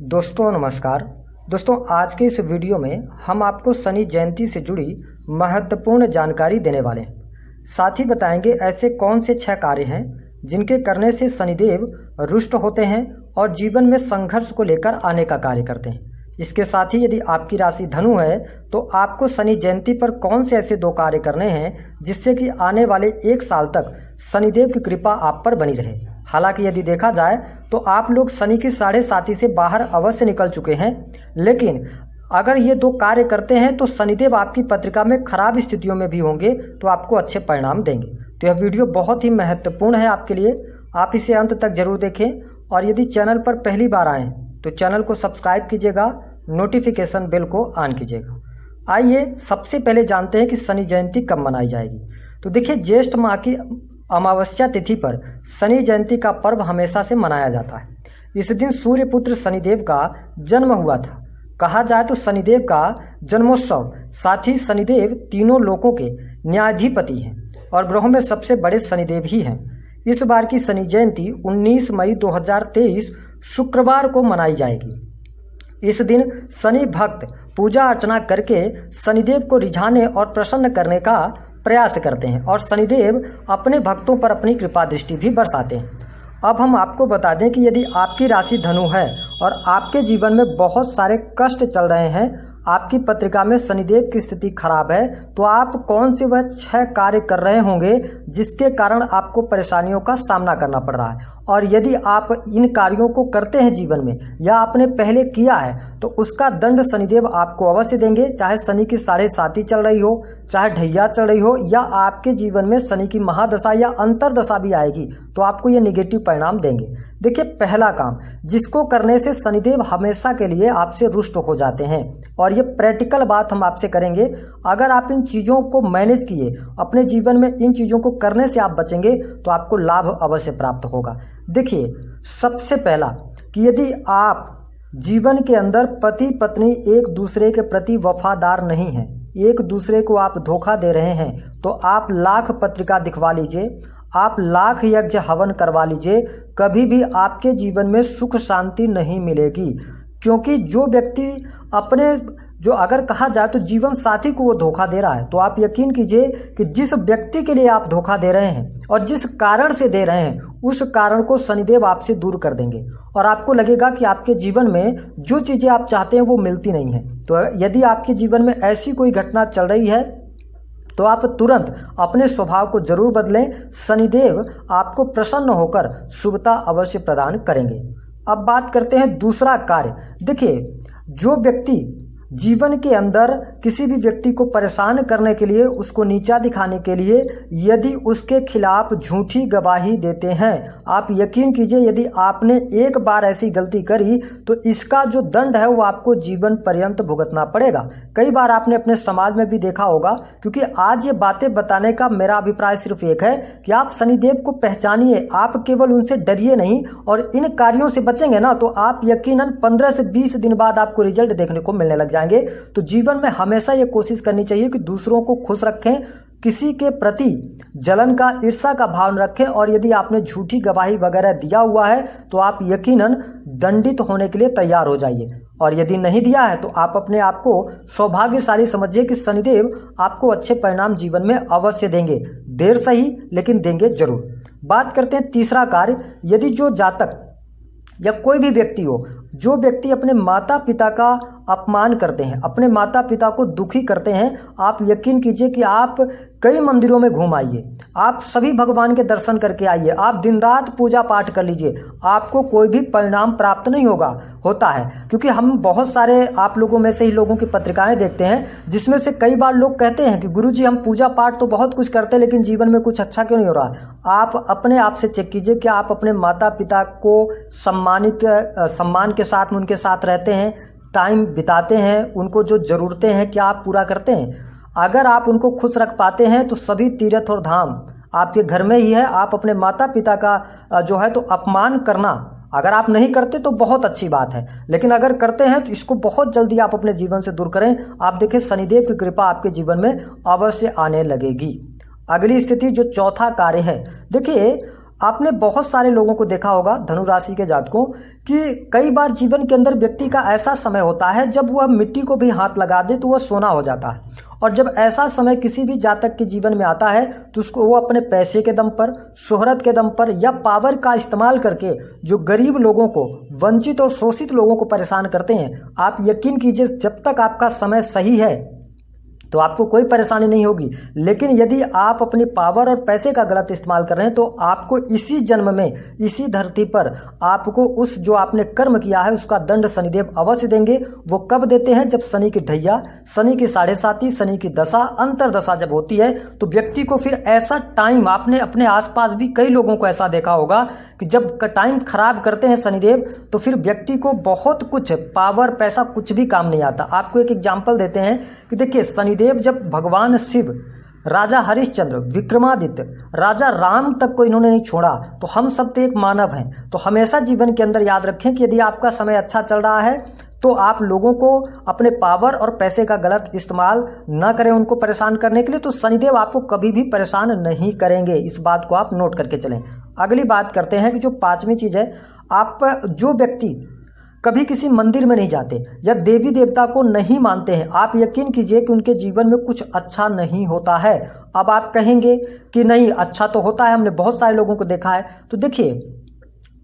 दोस्तों नमस्कार। दोस्तों आज के इस वीडियो में हम आपको शनि जयंती से जुड़ी महत्वपूर्ण जानकारी देने वाले हैं। साथ ही बताएंगे ऐसे कौन से 6 कार्य हैं जिनके करने से शनिदेव रुष्ट होते हैं और जीवन में संघर्ष को लेकर आने का कार्य करते हैं। इसके साथ ही यदि आपकी राशि धनु है तो आपको शनि जयंती पर कौन से ऐसे 2 कार्य करने हैं जिससे कि आने वाले 1 साल तक शनिदेव की कृपा आप पर बनी रहे। हालांकि यदि देखा जाए तो आप लोग शनि की 7.5 से बाहर अवश्य निकल चुके हैं, लेकिन अगर ये 2 कार्य करते हैं तो शनिदेव आपकी पत्रिका में खराब स्थितियों में भी होंगे तो आपको अच्छे परिणाम देंगे। तो यह वीडियो बहुत ही महत्वपूर्ण है आपके लिए, आप इसे अंत तक जरूर देखें। और यदि चैनल पर पहली बार आएँ तो चैनल को सब्सक्राइब कीजिएगा, नोटिफिकेशन बेल को ऑन कीजिएगा। आइए सबसे पहले जानते हैं कि शनि जयंती कब मनाई जाएगी। तो देखिए, ज्येष्ठ माह की अमावस्या तिथि पर शनि जयंती का पर्व हमेशा से मनाया जाता है। इस दिन सूर्यपुत्र शनिदेव का जन्म हुआ था। कहा जाए तो शनिदेव का जन्मोत्सव, साथ ही शनिदेव तीनों लोकों के न्यायाधिपति हैं और ग्रहों में सबसे बड़े शनिदेव ही हैं। इस बार की शनि जयंती 19 मई 2023 शुक्रवार को मनाई जाएगी। इस दिन शनि भक्त पूजा अर्चना करके शनिदेव को रिझाने और प्रसन्न करने का प्रयास करते हैं और शनिदेव अपने भक्तों पर अपनी कृपा दृष्टि भी बरसाते हैं। अब हम आपको बता दें कि यदि आपकी राशि धनु है और आपके जीवन में बहुत सारे कष्ट चल रहे हैं, आपकी पत्रिका में शनिदेव की स्थिति खराब है, तो आप कौन से वह 6 कार्य कर रहे होंगे जिसके कारण आपको परेशानियों का सामना करना पड़ रहा है। और यदि आप इन कार्यों को करते हैं जीवन में या आपने पहले किया है तो उसका दंड शनिदेव आपको अवश्य देंगे। चाहे शनि की 7.5 चल रही हो, चाहे ढैया चल रही हो, या आपके जीवन में शनि की महादशा या अंतरदशा भी आएगी तो आपको ये नेगेटिव परिणाम देंगे। देखिए, पहला काम जिसको करने से शनिदेव हमेशा के लिए आपसे रुष्ट हो जाते हैं, और ये प्रैक्टिकल बात हम आपसे करेंगे। अगर आप इन चीज़ों को मैनेज किए, अपने जीवन में इन चीज़ों को करने से आप बचेंगे तो आपको लाभ अवश्य प्राप्त होगा। देखिए, सबसे पहला कि यदि आप जीवन के अंदर पति पत्नी एक दूसरे के प्रति वफादार नहीं हैं, एक दूसरे को आप धोखा दे रहे हैं, तो आप लाख पत्रिका दिखवा लीजिए, आप लाख यज्ञ हवन करवा लीजिए, कभी भी आपके जीवन में सुख शांति नहीं मिलेगी। क्योंकि जो व्यक्ति अपने अगर कहा जाए तो जीवन साथी को वो धोखा दे रहा है, तो आप यकीन कीजिए कि जिस व्यक्ति के लिए आप धोखा दे रहे हैं और जिस कारण से दे रहे हैं उस कारण को शनिदेव आपसे दूर कर देंगे और आपको लगेगा कि आपके जीवन में जो चीज़ें आप चाहते हैं वो मिलती नहीं हैं। तो यदि आपके जीवन में ऐसी कोई घटना चल रही है तो आप तुरंत अपने स्वभाव को जरूर बदलें, शनिदेव आपको प्रसन्न होकर शुभता अवश्य प्रदान करेंगे। अब बात करते हैं दूसरा कार्य। देखिए, जो व्यक्ति जीवन के अंदर किसी भी व्यक्ति को परेशान करने के लिए, उसको नीचा दिखाने के लिए यदि उसके खिलाफ झूठी गवाही देते हैं, आप यकीन कीजिए यदि आपने एक बार ऐसी गलती करी तो इसका जो दंड है वो आपको जीवन पर्यंत भुगतना पड़ेगा। कई बार आपने अपने समाज में भी देखा होगा, क्योंकि आज ये बातें बताने का मेरा अभिप्राय सिर्फ एक है कि आप शनिदेव को पहचानिए, आप केवल उनसे डरिए नहीं और इन कार्यों से बचेंगे ना तो आप यकीनन 15 से 20 दिन बाद आपको रिजल्ट देखने को मिलने लग जाएंगे। तो जीवन में हमेशा ये कोशिश करनी चाहिए कि दूसरों को खुश रखें, किसी के प्रति जलन का, ईर्ष्या का भाव न रखें। और यदि आपने झूठी गवाही वगैरह दिया हुआ है तो आप यकीनन दंडित होने के लिए तैयार हो जाइए, और यदि नहीं दिया है तो आप अपने आप को सौभाग्यशाली समझिए कि शनिदेव आपको अच्छे परिणाम जीवन में अवश्य देंगे। देर सही लेकिन देंगे जरूर। बात करते हैं तीसरा कार्य। यदि जो जातक या कोई भी व्यक्ति हो, जो व्यक्ति अपने माता पिता का अपमान करते हैं, अपने माता पिता को दुखी करते हैं, आप यकीन कीजिए कि आप कई मंदिरों में घूम आइए, आप सभी भगवान के दर्शन करके आइए, आप दिन रात पूजा पाठ कर लीजिए, आपको कोई भी परिणाम प्राप्त नहीं होता है। क्योंकि हम बहुत सारे आप लोगों में से ही लोगों की पत्रिकाएं देखते हैं जिसमें से कई बार लोग कहते हैं कि गुरुजी हम पूजा पाठ तो बहुत कुछ करते हैं लेकिन जीवन में कुछ अच्छा क्यों नहीं हो रहा। आप अपने आप से चेक कीजिए कि आप अपने माता पिता को सम्मान के साथ में उनके साथ रहते हैं, टाइम बिताते हैं, उनको जो ज़रूरतें हैं क्या आप पूरा करते हैं। अगर आप उनको खुश रख पाते हैं तो सभी तीर्थ और धाम आपके घर में ही है। आप अपने माता पिता का जो है तो अपमान करना अगर आप नहीं करते तो बहुत अच्छी बात है, लेकिन अगर करते हैं तो इसको बहुत जल्दी आप अपने जीवन से दूर करें। आप देखिए शनिदेव की कृपा आपके जीवन में अवश्य आने लगेगी। अगली स्थिति जो चौथा कार्य है, देखिए आपने बहुत सारे लोगों को देखा होगा धनु राशि के जातकों कि कई बार जीवन के अंदर व्यक्ति का ऐसा समय होता है जब वह मिट्टी को भी हाथ लगा दे तो वह सोना हो जाता है। और जब ऐसा समय किसी भी जातक के जीवन में आता है तो उसको वो अपने पैसे के दम पर, शोहरत के दम पर या पावर का इस्तेमाल करके जो गरीब लोगों को, वंचित और शोषित लोगों को परेशान करते हैं। आप यकीन कीजिए जब तक आपका समय सही है तो आपको कोई परेशानी नहीं होगी, लेकिन यदि आप अपनी पावर और पैसे का गलत इस्तेमाल कर रहे हैं तो आपको इसी जन्म में, इसी धरती पर आपको उस जो आपने कर्म किया है उसका दंड शनिदेव अवश्य देंगे। वो कब देते हैं? जब शनि की ढैया, शनि की 7.5, शनि की दशा, अंतरदशा जब होती है तो व्यक्ति को फिर ऐसा टाइम, आपने अपने आसपास भी कई लोगों को ऐसा देखा होगा कि जब टाइम खराब करते हैं शनिदेव तो फिर व्यक्ति को बहुत कुछ, पावर, पैसा कुछ भी काम नहीं आता। आपको एक एग्जाम्पल देते हैं कि देखिए शनिदेव जब भगवान शिव, राजा हरिश्चंद्र, विक्रमादित्य, राजा राम तक को इन्होंने नहीं छोड़ा तो हम सब तो एक मानव हैं। तो हमेशा जीवन के अंदर याद रखें कि यदि आपका समय अच्छा चल रहा है तो आप लोगों को अपने पावर और पैसे का गलत इस्तेमाल ना करें उनको परेशान करने के लिए, तो शनिदेव आपको कभी भी परेशान नहीं करेंगे। इस बात को आप नोट करके चलें। अगली बात करते हैं कि जो 5वीं चीज़ है, आप जो व्यक्ति कभी किसी मंदिर में नहीं जाते या देवी देवता को नहीं मानते हैं, आप यकीन कीजिए कि उनके जीवन में कुछ अच्छा नहीं होता है। अब आप कहेंगे कि नहीं, अच्छा तो होता है, हमने बहुत सारे लोगों को देखा है। तो देखिए,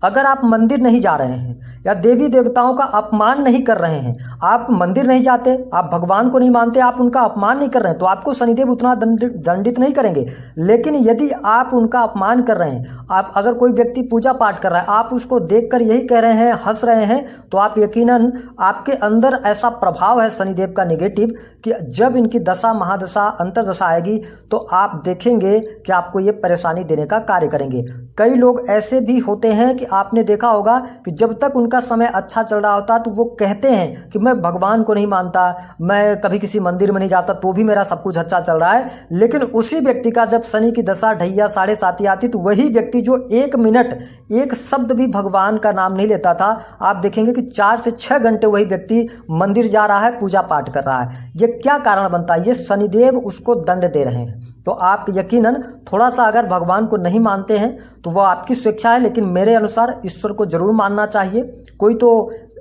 अगर आप मंदिर नहीं जा रहे हैं या देवी देवताओं का अपमान नहीं कर रहे हैं, आप मंदिर नहीं जाते, आप भगवान को नहीं मानते, आप उनका अपमान नहीं कर रहे हैं, तो आपको शनिदेव उतना दंडित नहीं करेंगे। लेकिन यदि आप उनका अपमान कर रहे हैं, आप अगर कोई व्यक्ति पूजा पाठ कर रहा है, आप उसको देखकर यही कह रहे हैं, हंस रहे हैं, तो आप यकीनन आपके अंदर ऐसा प्रभाव है शनिदेव का नेगेटिव कि जब इनकी दशा, महादशा, अंतरदशा आएगी तो आप देखेंगे कि आपको ये परेशानी देने का कार्य करेंगे। कई लोग ऐसे भी होते हैं कि आपने देखा होगा कि जब तक उनका समय अच्छा चल रहा होता तो वो कहते हैं कि मैं भगवान को नहीं मानता, मैं कभी किसी मंदिर में नहीं जाता, तो भी मेरा सब कुछ अच्छा चल रहा है। लेकिन उसी व्यक्ति का जब शनि की दशा, ढैया, 7.5 आती तो वही व्यक्ति जो 1 मिनट, एक शब्द भी भगवान का नाम नहीं लेता था, आप देखेंगे कि 4 से 6 घंटे वही व्यक्ति मंदिर जा रहा है, पूजा पाठ कर रहा है। ये क्या कारण बनता है? ये शनिदेव उसको दंड दे रहे हैं। तो आप यकीनन थोड़ा सा अगर भगवान को नहीं मानते हैं तो वह आपकी स्वेच्छा है, लेकिन मेरे अनुसार ईश्वर को जरूर मानना चाहिए। कोई तो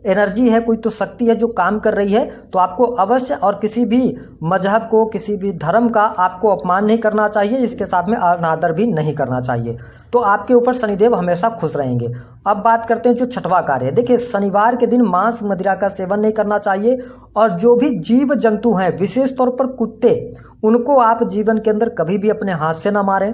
एनर्जी है, कोई तो शक्ति है जो काम कर रही है, तो आपको अवश्य, और किसी भी मजहब को, किसी भी धर्म का आपको अपमान नहीं करना चाहिए, इसके साथ में अनादर भी नहीं करना चाहिए। तो आपके ऊपर शनिदेव हमेशा खुश रहेंगे। अब बात करते हैं जो 6वां कार्य है। देखिए, शनिवार के दिन मांस, मदिरा का सेवन नहीं करना चाहिए, और जो भी जीव जंतु हैं, विशेष तौर पर कुत्ते, उनको आप जीवन के अंदर कभी भी अपने हाथ से ना मारें,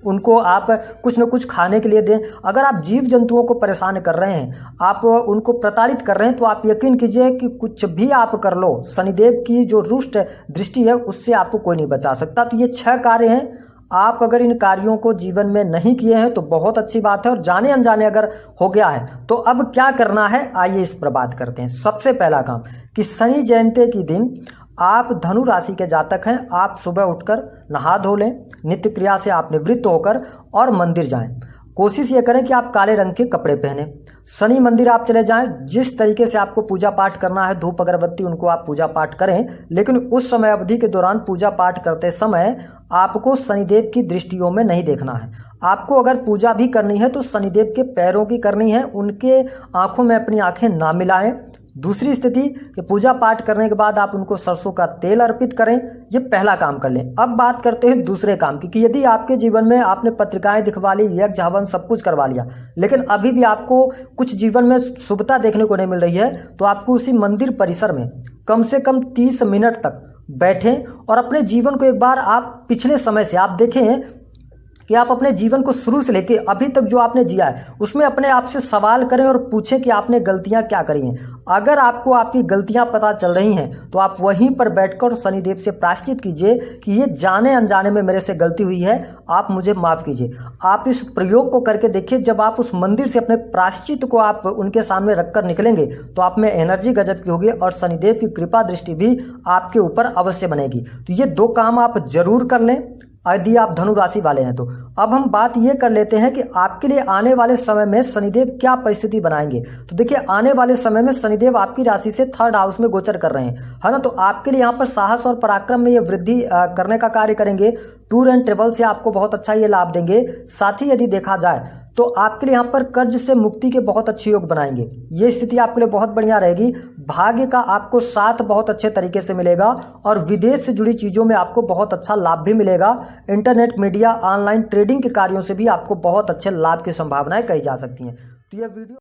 उनको आप कुछ न कुछ खाने के लिए दें। अगर आप जीव जंतुओं को परेशान कर रहे हैं, आप उनको प्रताड़ित कर रहे हैं, तो आप यकीन कीजिए कि कुछ भी आप कर लो, शनिदेव की जो रुष्ट दृष्टि है उससे आपको कोई नहीं बचा सकता। तो ये 6 कार्य हैं। आप अगर इन कार्यों को जीवन में नहीं किए हैं तो बहुत अच्छी बात है, और जाने अनजाने अगर हो गया है तो अब क्या करना है, आइए इस पर बात करते हैं। सबसे पहला काम कि शनि जयंती के दिन आप धनु राशि के जातक हैं, आप सुबह उठकर नहा धो लें, नित्य क्रिया से आप निवृत्त होकर और मंदिर जाएं। कोशिश ये करें कि आप काले रंग के कपड़े पहने, शनि मंदिर आप चले जाएं। जिस तरीके से आपको पूजा पाठ करना है, धूप अगरबत्ती, उनको आप पूजा पाठ करें, लेकिन उस समय अवधि के दौरान पूजा पाठ करते समय आपको शनिदेव की दृष्टियों में नहीं देखना है। आपको अगर पूजा भी करनी है तो शनिदेव के पैरों की करनी है, उनके आंखों में अपनी आंखें ना मिलाएं। दूसरी स्थिति कि पूजा पाठ करने के बाद आप उनको सरसों का तेल अर्पित करें, ये पहला काम कर लें। अब बात करते हैं दूसरे काम की कि यदि आपके जीवन में आपने पत्रिकाएं दिखवा ली, यज्ञ हवन सब कुछ करवा लिया, लेकिन अभी भी आपको कुछ जीवन में शुभता देखने को नहीं मिल रही है, तो आपको उसी मंदिर परिसर में कम से कम 30 मिनट तक बैठें और अपने जीवन को एक बार आप पिछले समय से आप देखें कि आप अपने जीवन को शुरू से लेके अभी तक जो आपने जिया है उसमें अपने आप से सवाल करें और पूछें कि आपने गलतियां क्या करी हैं। अगर आपको आपकी गलतियां पता चल रही हैं तो आप वहीं पर बैठकर शनिदेव से प्रायश्चित कीजिए कि ये जाने अनजाने में मेरे से गलती हुई है, आप मुझे माफ़ कीजिए। आप इस प्रयोग को करके देखिए, जब आप उस मंदिर से अपने प्रायश्चित को आप उनके सामने रखकर निकलेंगे तो आप में एनर्जी गजब की होगी और शनिदेव की कृपा दृष्टि भी आपके ऊपर अवश्य बनेगी। तो ये 2 काम आप जरूर कर लें यदि आप धनु राशि वाले हैं। तो अब हम बात ये कर लेते हैं कि आपके लिए आने वाले समय में शनिदेव क्या परिस्थिति बनाएंगे। तो देखिए, आने वाले समय में शनिदेव आपकी राशि से 3rd हाउस में गोचर कर रहे हैं, है ना। तो आपके लिए यहाँ पर साहस और पराक्रम में ये वृद्धि करने का कार्य करेंगे। टूर एंड ट्रेवल से आपको बहुत अच्छा ये लाभ देंगे। साथ ही यदि देखा जाए तो आपके लिए यहाँ पर कर्ज से मुक्ति के बहुत अच्छे योग बनाएंगे। ये स्थिति आपके लिए बहुत बढ़िया रहेगी। भाग्य का आपको साथ बहुत अच्छे तरीके से मिलेगा और विदेश से जुड़ी चीज़ों में आपको बहुत अच्छा लाभ भी मिलेगा। इंटरनेट, मीडिया, ऑनलाइन ट्रेडिंग के कार्यों से भी आपको बहुत अच्छे लाभ की संभावनाएं कही जा सकती हैं। तो यह वीडियो